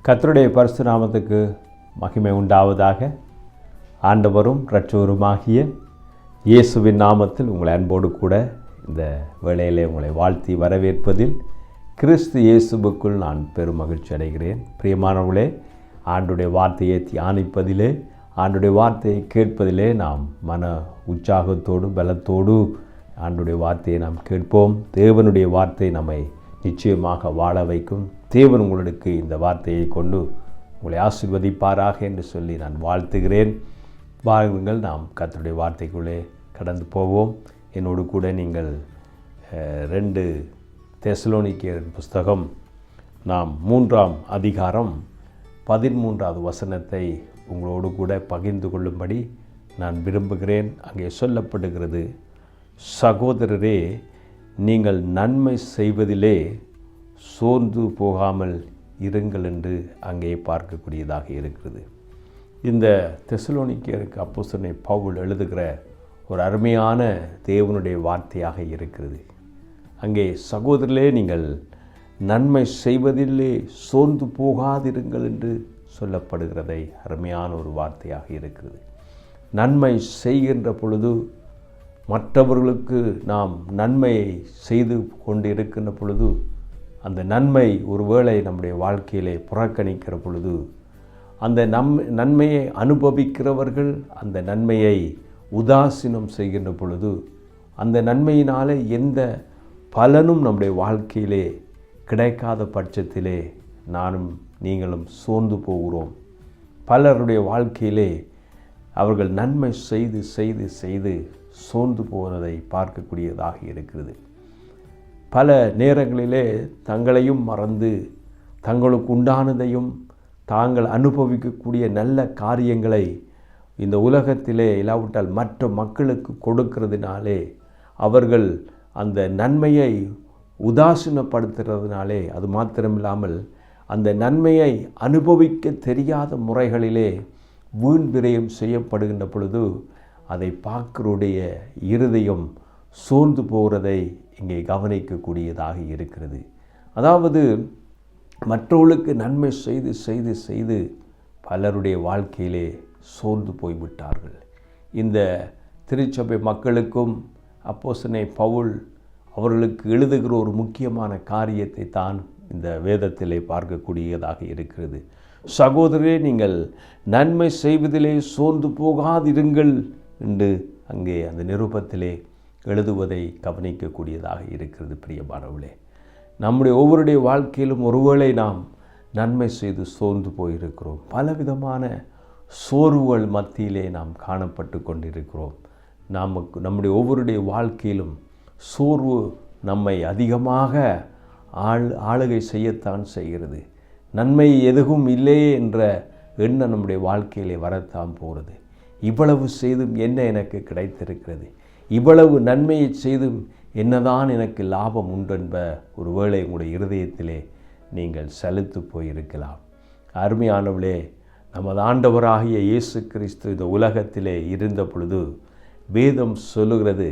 கர்த்தருடைய பரிசுத்த நாமத்துக்கு மகிமை உண்டாவதாக. ஆண்டவரும் இரட்சகருமாகிய இயேசுவின் நாமத்தில் உங்களை அன்போடு கூட இந்த வேளையிலே உங்களை வாழ்த்தி வரவேற்பதில் கிறிஸ்து இயேசுவுக்குள் நான் பெரும் மகிழ்ச்சி அடைகிறேன். பிரியமானவர்களே, ஆண்டுடைய வார்த்தையை தியானிப்பதிலே, ஆண்டுடைய வார்த்தையை கேட்பதிலே நாம் மன உற்சாகத்தோடு பலத்தோடு ஆண்டுடைய வார்த்தையை நாம் கேட்போம். தேவனுடைய வார்த்தை நம்மை நிச்சயமாக வாழ வைக்கும். தேவன் உங்களுக்கு இந்த வார்த்தையை கொண்டு உங்களை ஆசீர்வதிப்பாராக என்று சொல்லி நான் வாழ்த்துகிறேன். வாருங்கள், நாம் கர்த்தருடைய வார்த்தைக்குள்ளே கடந்து போவோம். என்னோடு கூட நீங்கள் 2 தெசலோனிக்கேயர் புஸ்தகம் நாம் 3ஆம் அதிகாரம் 13வது வசனத்தை உங்களோடு கூட பகிர்ந்து கொள்ளும்படி நான் விரும்புகிறேன். அங்கே சொல்லப்படுகிறது, சகோதரரே, நீங்கள் நன்மை செய்வதிலே சோர்ந்து போகாமல் இருங்கள் என்று அங்கே பார்க்கக்கூடியதாக இருக்கிறது. இந்த தெசலோனிக்கேயருக்கு அப்போஸ்தலனாகிய பவுல் எழுதுகிற ஒரு அருமையான தேவனுடைய வார்த்தையாக இருக்கிறது. அங்கே சகோதரர்களே, நீங்கள் நன்மை செய்வதிலே சோர்ந்து போகாதிருங்கள் என்று சொல்லப்படுகிறதை அருமையான ஒரு வார்த்தையாக இருக்கிறது. நன்மை செய்கின்ற பொழுது, மற்றவர்களுக்கு நாம் நன்மையை செய்து கொண்டு இருக்கின்ற பொழுது, அந்த நன்மை ஒருவேளை நம்முடைய வாழ்க்கையிலே புறக்கணிக்கிற பொழுது, அந்த நன்மையை அனுபவிக்கிறவர்கள் அந்த நன்மையை உதாசீனம் செய்கின்ற பொழுது, அந்த நன்மையினாலே எந்த பலனும் நம்முடைய வாழ்க்கையிலே கிடைக்காத பட்சத்திலே நானும் நீங்களும் சோர்ந்து போகிறோம். பலருடைய வாழ்க்கையிலே அவர்கள் நன்மை செய்து செய்து செய்து சோர்ந்து போவதை பார்க்கக்கூடியதாக இருக்கிறது. பல நேரங்களிலே தங்களையும் மறந்து தங்களுக்கு உண்டானதையும் தாங்கள் அனுபவிக்கக்கூடிய நல்ல காரியங்களை இந்த உலகத்திலே இல்லாவிட்டால் மற்ற மக்களுக்கு கொடுக்கிறதுனாலே, அவர்கள் அந்த நன்மையை உதாசீனப்படுத்துகிறதுனாலே, அது மாத்திரமில்லாமல் அந்த நன்மையை அனுபவிக்க தெரியாத முறைகளிலே வீண் விரயம் செய்யப்படுகின்ற பொழுது அதை பார்க்கிறோடைய இருதயம் சோர்ந்து போகிறதை இங்கே கவனிக்கக்கூடியதாக இருக்கிறது. அதாவது மற்றவர்களுக்கு நன்மை செய்து செய்து செய்து பலருடைய வாழ்க்கையிலே சோர்ந்து போய்விட்டார்கள். இந்த திருச்சபை மக்களுக்கும் அப்போஸ்தலனாகிய பவுல் அவர்களுக்கு எழுதுகிற ஒரு முக்கியமான காரியத்தை தான் இந்த வேதத்திலே பார்க்கக்கூடியதாக இருக்கிறது. சகோதரரே, நீங்கள் நன்மை செய்வதிலே சோர்ந்து போகாதிருங்கள் என்று அங்கே அந்த நிருபத்திலே எழுதுவதை கவனிக்கக்கூடியதாக இருக்கிறது. பிரியமானவர்களே, நம்முடைய ஒவ்வொருடைய வாழ்க்கையிலும் ஒருவேளை நாம் நன்மை செய்து சோர்ந்து போயிருக்கிறோம். பலவிதமான சோர்வுகள் மத்தியிலே நாம் காணப்பட்டு கொண்டிருக்கிறோம். நம்முடைய ஒவ்வொருடைய வாழ்க்கையிலும் சோர்வு நம்மை அதிகமாக ஆளுகை செய்யத்தான் செய்கிறது. நன்மை எதுவும் இல்லையே என்ற எண்ணம் நம்முடைய வாழ்க்கையிலே வரத்தான் போகிறது. இவ்வளவு செய்தும் என்ன எனக்கு கிடைத்திருக்கிறது, இவ்வளவு நன்மையை செய்தும் என்னதான் எனக்கு லாபம் உண்டு என்ப ஒரு வேளை உங்களுடைய இருதயத்திலே நீங்கள் சலித்து போயிருக்கலாம். அருமையானவளே, நமது ஆண்டவராகிய இயேசு கிறிஸ்து இந்த உலகத்திலே இருந்த பொழுது வேதம் சொல்லுகிறது,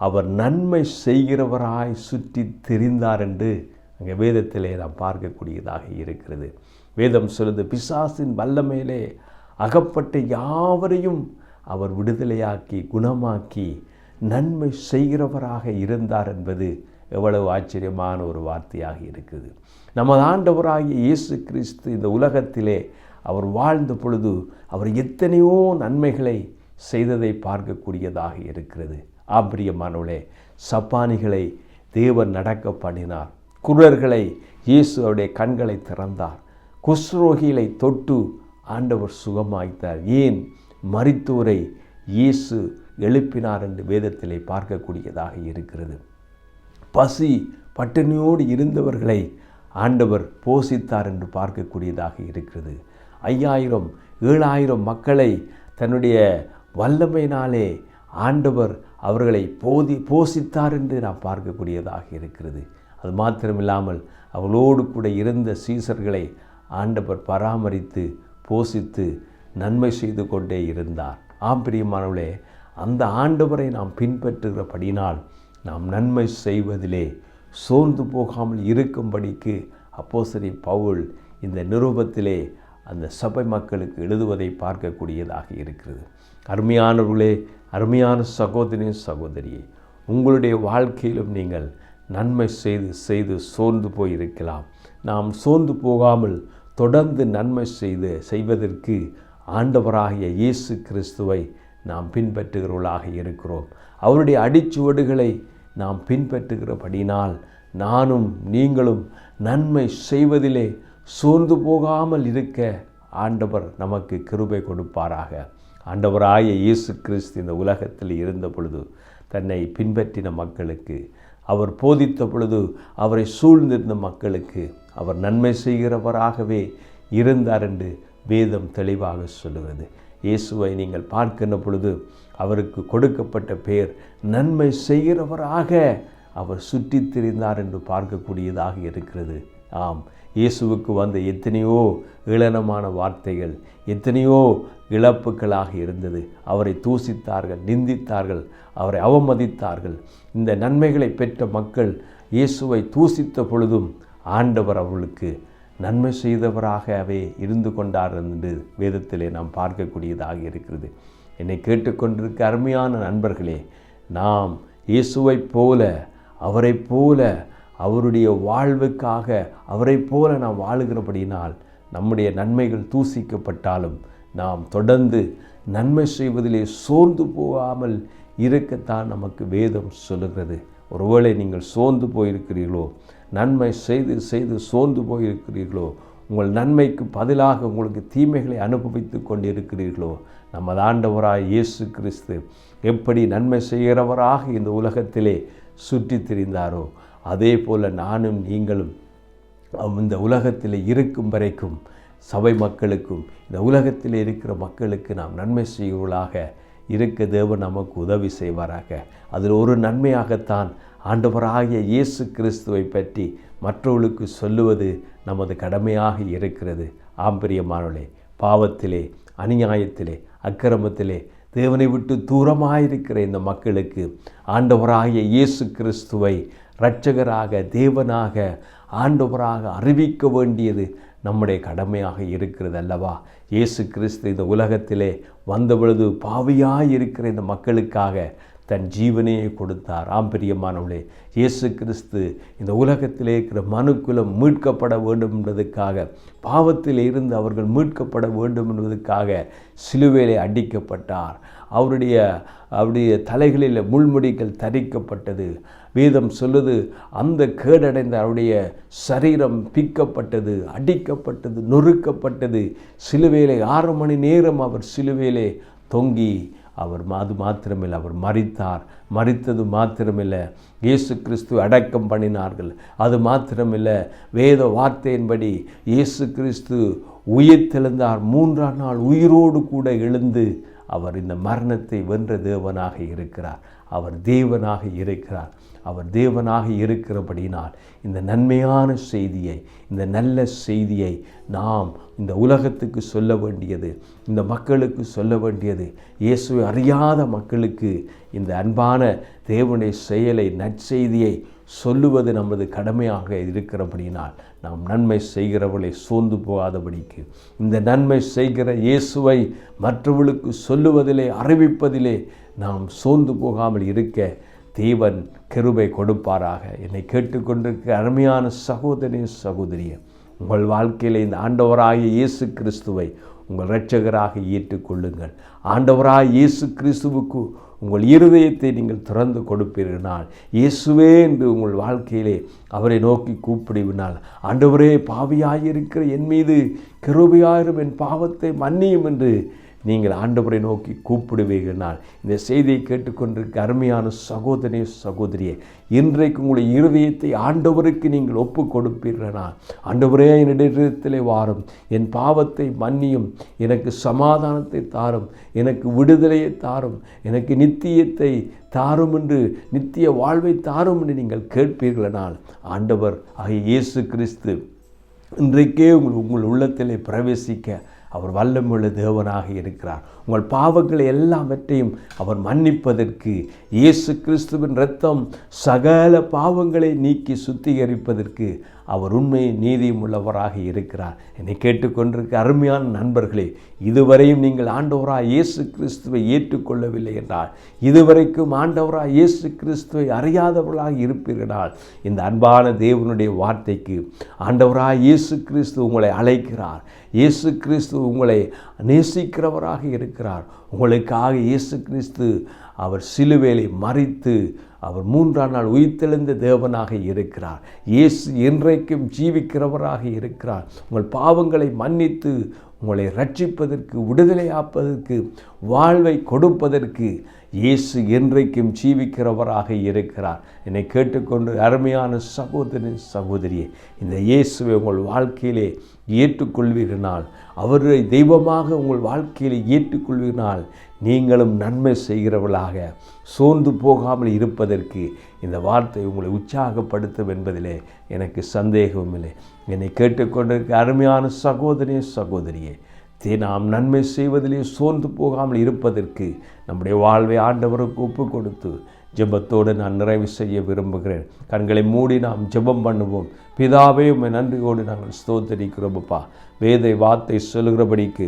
அவர் நன்மை செய்கிறவராய் சுற்றி திரிந்தார் என்று அங்கே வேதத்திலே நாம் பார்க்கக்கூடியதாக இருக்கிறது. வேதம் சொல்லுது, பிசாசின் வல்லமையிலே அகப்பட்ட யாவரையும் அவர் விடுதலையாக்கி குணமாக்கி நன்மை செய்கிறவராக இருந்தார் என்பது எவ்வளவு ஆச்சரியமான ஒரு வார்த்தையாக இருக்குது. நமது ஆண்டவராகிய இயேசு கிறிஸ்து இந்த உலகத்திலே அவர் வாழ்ந்த பொழுது அவர் எத்தனையோ நன்மைகளை செய்ததை பார்க்கக்கூடியதாக இருக்கிறது. பிரியமானவர்களே, சப்பானிகளை தேவன் நடக்க பண்ணினார். குருடர்களை இயேசு அவருடைய கண்களை திறந்தார். குஷ்ரோகிகளை தொட்டு ஆண்டவர் சுகமாய்த்தார். ஏன்? மரித்தோரை இயேசு எழுப்பினார் என்று வேதத்திலே பார்க்கக்கூடியதாக இருக்கிறது. பசி பட்டினியோடு இருந்தவர்களை ஆண்டவர் போஷித்தார் என்று பார்க்கக்கூடியதாக இருக்கிறது. 5000 7000 மக்களை தன்னுடைய வல்லமையினாலே ஆண்டவர் அவர்களை போஷித்தார் என்று நாம் பார்க்கக்கூடியதாக இருக்கிறது. அது மாத்திரமில்லாமல் அவளோடு கூட இருந்த சீசர்களை ஆண்டவர் பராமரித்து போஷித்து நன்மை செய்து கொண்டே இருந்தார். பிரியமானவர்களே, அந்த ஆண்டவரை நாம் பின்பற்றுகிறபடினால் நாம் நன்மை செய்வதிலே சோர்ந்து போகாமல் இருக்கும்படிக்கு அப்போஸ்தலன் பவுல் இந்த நிருபத்திலே அந்த சபை மக்களுக்கு எழுதுவதை பார்க்கக்கூடியதாக இருக்கிறது. அருமையானவர்களே, அருமையான சகோதரி சகோதரியே, உங்களுடைய வாழ்க்கையிலும் நீங்கள் நன்மை செய்து செய்து சோர்ந்து போயிருக்கலாம். நாம் சோர்ந்து போகாமல் தொடர்ந்து நன்மை செய்வதற்கு ஆண்டவராகிய இயேசு கிறிஸ்துவை நாம் பின்பற்றுகிறவர்களாக இருக்கிறோம். அவருடைய அடிச்சுவடுகளை நாம் பின்பற்றுகிறபடினால் நானும் நீங்களும் நன்மை செய்வதிலே சோர்ந்து போகாமல் இருக்க ஆண்டவர் நமக்கு கிருபை கொடுப்பாராக. ஆண்டவராகிய இயேசு கிறிஸ்து இந்த உலகத்தில் இருந்த பொழுது தன்னை பின்பற்றின மக்களுக்கு, அவர் போதித்த பொழுது அவரை சூழ்ந்திருந்த மக்களுக்கு அவர் நன்மை செய்கிறவராகவே இருந்தார் என்று வேதம் தெளிவாக சொல்லுகிறது. இயேசுவை நீங்கள் பார்க்கின்ற பொழுது அவருக்கு கொடுக்கப்பட்ட பெயர் நன்மை செய்கிறவராக அவர் சுற்றித் திரிந்தார் என்று பார்க்கக்கூடியதாக இருக்கிறது. ஆம், இயேசுவுக்கு வந்த எத்தனையோ ஏளனமான வார்த்தைகள், எத்தனையோ இழப்புகளாக இருந்தது. அவரை தூசித்தார்கள், நிந்தித்தார்கள், அவரை அவமதித்தார்கள். இந்த நன்மைகளை பெற்ற மக்கள் இயேசுவை தூசித்த பொழுதும் ஆண்டவர் அவர்களுக்கு நன்மை செய்தவராகவே இருந்து கொண்டார் என்று வேதத்திலே நாம் பார்க்கக்கூடியதாக இருக்கிறது. என்னை கேட்டுக்கொண்டிருக்க அருமையான நண்பர்களே, நாம் இயேசுவைப் போல, அவரைப் போல, அவருடைய வாழ்வுக்காக அவரைப் போல நாம் வாழுகிறபடினால் நம்முடைய நன்மைகள் தூசிக்கப்பட்டாலும் நாம் தொடர்ந்து நன்மை செய்வதிலே சோர்ந்து போகாமல் இருக்கத்தான் நமக்கு வேதம் சொல்லுகிறது. ஒருவேளை நீங்கள் சோர்ந்து போயிருக்கிறீர்களோ, நன்மை செய்து செய்து சோர்ந்து போயிருக்கிறீர்களோ, உங்கள் நன்மைக்கு பதிலாக உங்களுக்கு தீமைகளை அனுபவித்து கொண்டிருக்கிறீர்களோ, நமது ஆண்டவராய் இயேசு கிறிஸ்து எப்படி நன்மை செய்கிறவராக இந்த உலகத்திலே சுற்றி திரிந்தாரோ, அதே போல் நானும் நீங்களும் இந்த உலகத்தில் இருக்கும் வரைக்கும் சபை மக்களுக்கும் இந்த உலகத்தில் இருக்கிற மக்களுக்கு நாம் நன்மை செய்வர்களாக இருக்க தேவன் நமக்கு உதவி செய்வாராக. அதில் ஒரு நன்மையாகத்தான் ஆண்டவராகிய இயேசு கிறிஸ்துவை பற்றி மற்றவர்களுக்கு சொல்லுவது நமது கடமையாக இருக்கிறது. ஆம்பிரியமானவர்களே, பாவத்திலே, அநியாயத்திலே, அக்கிரமத்திலே தேவனை விட்டு தூரமாயிருக்கிற இந்த மக்களுக்கு ஆண்டவராகிய இயேசு கிறிஸ்துவை இரட்சகராக, தேவனாக, ஆண்டவராக அறிவிக்க வேண்டியது நம்முடைய கடமையாக இருக்கிறது அல்லவா? இயேசு கிறிஸ்து இந்த உலகத்திலே வந்த பொழுது பாவியாய் இருக்கிற இந்த மக்களுக்காக தன் ஜீவனையை கொடுத்தார். பிரியமானவர்களே, இயேசு கிறிஸ்து இந்த உலகத்திலே இருக்கிற மனுக்குலம் மீட்கப்பட வேண்டும் என்பதற்காக, பாவத்தில் இருந்து அவர்கள் மீட்கப்பட வேண்டும் என்பதற்காக சிலுவையிலே அடிக்கப்பட்டார். அவருடைய தலைகளில் முள்முடிகள் தரிக்கப்பட்டது. வேதம் சொல்லுது, அந்த கேடடைந்த அவருடைய சரீரம் பிக்கப்பட்டது, அடிக்கப்பட்டது, நொறுக்கப்பட்டது. சிலுவையிலே 6 மணி நேரம் அவர் சிலுவையிலே தொங்கி அவர் மாத்திரமில்லை, அவர் மரித்தார். மரித்தது மாத்திரமில்லை, இயேசு கிறிஸ்து அடக்கம் பண்ணினார்கள். அது மாத்திரமில்லை, வேத வார்த்தையின்படி இயேசு கிறிஸ்து உயிர்த்தெழுந்தார். 3ஆம் நாள் உயிரோடு கூட எழுந்து அவர் இந்த மரணத்தை வென்ற தேவனாக இருக்கிறார். அவர் தேவனாக இருக்கிறார். அவர் தேவனாக இருக்கிறபடினால் இந்த நன்மையான செய்தியை, இந்த நல்ல செய்தியை நாம் இந்த உலகத்துக்கு சொல்ல வேண்டியது, இந்த மக்களுக்கு சொல்ல வேண்டியது, இயேசுவை அறியாத மக்களுக்கு இந்த அன்பான தேவனுடைய செயலை, நற்செய்தியை சொல்லுவது நமது கடமையாக இருக்கிறபடினால் நாம் நன்மை செய்கிறவர்களை சோர்ந்து போகாதபடிக்கு இந்த நன்மை செய்கிற இயேசுவை மற்றவர்களுக்கு சொல்லுவதிலே, அறிவிப்பதிலே நாம் சோர்ந்து போகாமல் இருக்க தேவன் கிருபை கொடுப்பாராக. என்னை கேட்டுக்கொண்டிருக்கிற அருமையான சகோதரி சகோதரியே, உங்கள் வாழ்க்கையில் இந்த ஆண்டவராகிய இயேசு கிறிஸ்துவை உங்கள் இரட்சகராக ஏற்றுக்கொள்ளுங்கள். ஆண்டவராகிய இயேசு கிறிஸ்துவுக்கு உங்கள் இருதயத்தை நீங்கள் திறந்து கொடுப்பீர்களால், இயேசுவே என்று உங்கள் வாழ்க்கையிலே அவரை நோக்கி கூப்பிடுவினால், ஆண்டவரே பாவியாயிருக்கிற என் மீது கிருபையாயிரும், என் பாவத்தை மன்னியும் என்று நீங்கள் ஆண்டவரை நோக்கி கூப்பிடுவீர்களால், இந்த செய்தியை கேட்டுக்கொண்டிருக்க அருமையான சகோதரி சகோதரியே, இன்றைக்கு உங்களுடைய இருதயத்தை ஆண்டவருக்கு நீங்கள் ஒப்பு கொடுப்பீர்களால், ஆண்டவரே என்னிடத்திலே வாரும், என் பாவத்தை மன்னியும், எனக்கு சமாதானத்தை தாரும், எனக்கு விடுதலையை தாரும், எனக்கு நித்தியத்தை தாரும் என்று, நித்திய வாழ்வை தாரும் என்று நீங்கள் கேட்பீர்களால், ஆண்டவர் ஆகிய இயேசு கிறிஸ்து இன்றைக்கே உங்கள் உள்ளத்திலே பிரவேசிக்க அவர் வல்லமையுள்ள தேவனாக இருக்கிறார். உங்கள் பாவங்களை எல்லாவற்றையும் அவர் மன்னிப்பதற்கு இயேசு கிறிஸ்துவின் இரத்தம் சகல பாவங்களை நீக்கி சுத்திகரிப்பதற்கு அவர் உண்மை நீதியும் உள்ளவராக இருக்கிறார். என்னை கேட்டுக்கொண்டிருக்க அருமையான நண்பர்களே, இதுவரையும் நீங்கள் ஆண்டவராக இயேசு கிறிஸ்துவை ஏற்றுக்கொள்ளவில்லை என்றால், இதுவரைக்கும் ஆண்டவராக இயேசு கிறிஸ்துவை அறியாதவர்களாக இருப்பீர்களால், இந்த அன்பான தேவனுடைய வார்த்தைக்கு ஆண்டவராக இயேசு கிறிஸ்து உங்களை அழைக்கிறார். இயேசு கிறிஸ்து உங்களை நேசிக்கிறவராக இருக்கிறார். உங்களுக்காக இயேசு கிறிஸ்து அவர் சிலுவையிலே மரித்து அவர் 3ஆம் நாள் உயிர்த்தெழுந்த தேவனாக இருக்கிறார். இயேசு என்றைக்கும் ஜீவிக்கிறவராக இருக்கிறார். உங்கள் பாவங்களை மன்னித்து உங்களை ரட்சிப்பதற்கு, விடுதலையாப்பதற்கு, வாழ்வை கொடுப்பதற்கு இயேசு என்றைக்கும் ஜீவிக்கிறவராக இருக்கிறார். என்னை கேட்டுக்கொண்டு அருமையான சகோதரன் சகோதரியே, இந்த இயேசுவை உங்கள் வாழ்க்கையிலே ஏற்றுக்கொள்வீர்களால், அவரை தெய்வமாக உங்கள் வாழ்க்கையிலே ஏற்றுக்கொள்வீர்கள், நீங்களும் நன்மை செய்கிறவர்களாக சோர்ந்து போகாமல் இருப்பதற்கு இந்த வார்த்தை உங்களை உற்சாகப்படுத்தும் என்பதிலே எனக்கு சந்தேகமும் இல்லை. என்னை கேட்டுக்கொண்டிருக்க அருமையான சகோதரனே சகோதரியே, நாம் நன்மை செய்வதிலே சோர்ந்து போகாமல் இருப்பதற்கு நம்முடைய வாழ்வை ஆண்டவருக்கு ஒப்பு கொடுத்து ஜெபத்தோடு நான் நிறைவு செய்ய விரும்புகிறேன். கண்களை மூடி நாம் ஜெபம் பண்ணுவோம். பிதாவே, உம்மை நன்றியோடு நாங்கள் ஸ்தோத்திரிக்கிறோம்ப்பா. வேத வார்த்தை சொல்கிறபடிக்கு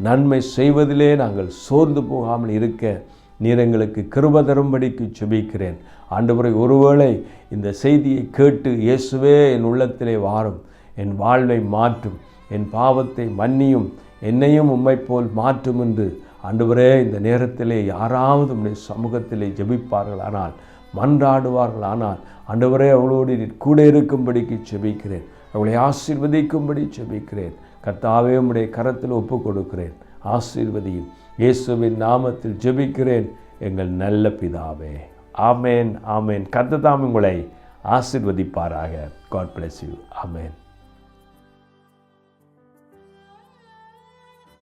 நன்மை செய்வதிலே நாங்கள் சோர்ந்து போகாமல் இருக்க நீர் எங்களுக்கு கிருபை தரும்படிக்கு ஜெபிக்கிறேன். ஆண்டவரே, ஒருவேளை இந்த செய்தியை கேட்டு இயேசுவே என் உள்ளத்திலே வாரும், என் வாழ்வை மாற்றும், என் பாவத்தை மன்னியும், என்னையும் உம்மை போல் மாற்றும் என்று ஆண்டவரே இந்த நேரத்திலே யாராவது உம்முடைய சமூகத்திலே ஜெபிப்பார்களானால், மன்றாடுவார்களானால், ஆண்டவரே அவளோடு கூட இருக்கும்படிக்கு ஜெபிக்கிறேன். அவளை ஆசீர்வதிக்கும்படி ஜெபிக்கிறேன். கர்த்தாவே, உம்முடைய கரத்தில் ஒப்பு கொடுக்கிறேன். ஆசீர்வதியும். இயேசுவின் நாமத்தில் ஜெபிக்கிறேன் எங்கள் நல்ல பிதாவே. ஆமேன், ஆமேன். கர்த்தர் தாம் உங்களை ஆசீர்வதிப்பாராக. God bless you. ஆமேன்.